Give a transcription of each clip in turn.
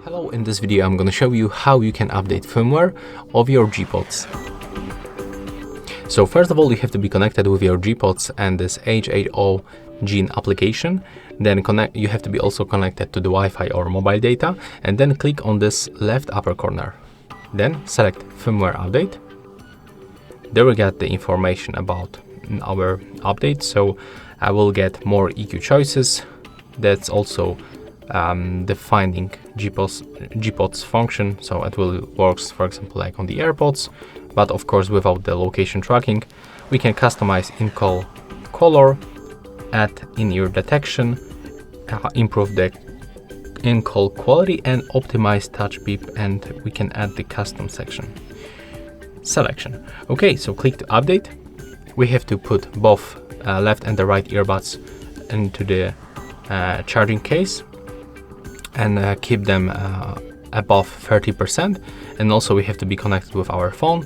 Hello, in this video I'm going to show you how you can update firmware of your GPods. So first of all, you have to be connected with your GPods and this HHOGene application. Then you have to be also connected to the Wi-Fi or mobile data, and then click on this left upper corner. Then select firmware update. There we get the information about our update. So I will get more EQ choices. That's also defining GPods function, so it will works, for example, like on the AirPods, but of course without the location tracking. We can customize in-call color, add in-ear detection, improve the in-call quality, and optimize touch beep, and we can add the custom selection. Okay, so click to update. We have to put both left and the right earbuds into the charging case and keep them above 30%, and also we have to be connected with our phone.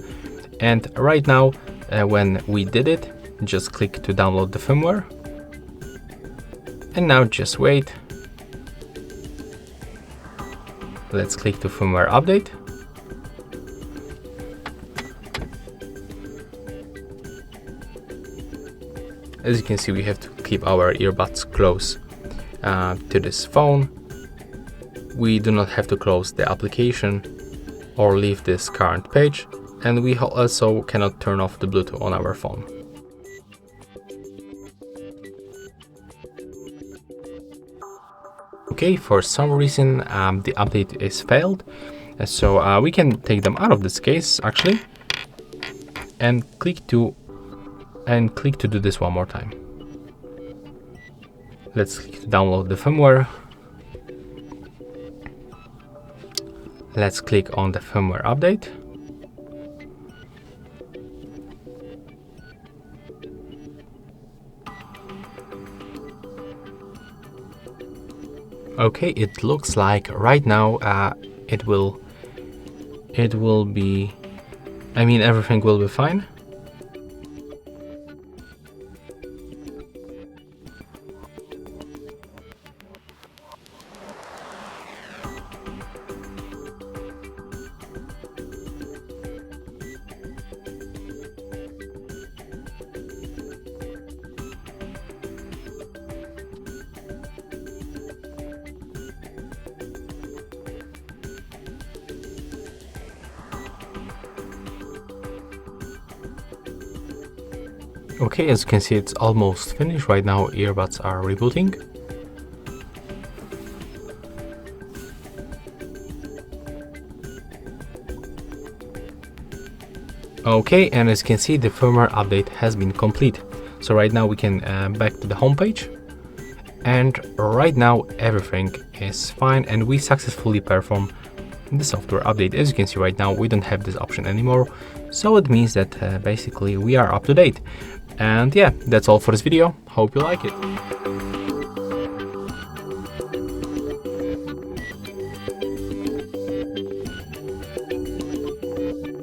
And right now when we did it, just click to download the firmware, and now just wait. Let's click to firmware update. As you can see, we have to keep our earbuds close to this phone. We do not have to close the application or leave this current page, and we also cannot turn off the Bluetooth on our phone. Okay, for some reason the update is failed, so we can take them out of this case actually, and click to do this one more time. Let's click to download the firmware. Let's click on the firmware update. Okay, it looks like right now it will be, everything will be fine. Okay, as you can see, it's almost finished. Right now earbuds are rebooting. Okay, and as you can see, the firmware update has been complete. So right now we can back to the home page, and right now everything is fine, and we successfully perform the software update. As you can see, right now we don't have this option anymore, so it means that basically we are up to date. And yeah, that's all for this video. Hope you like it.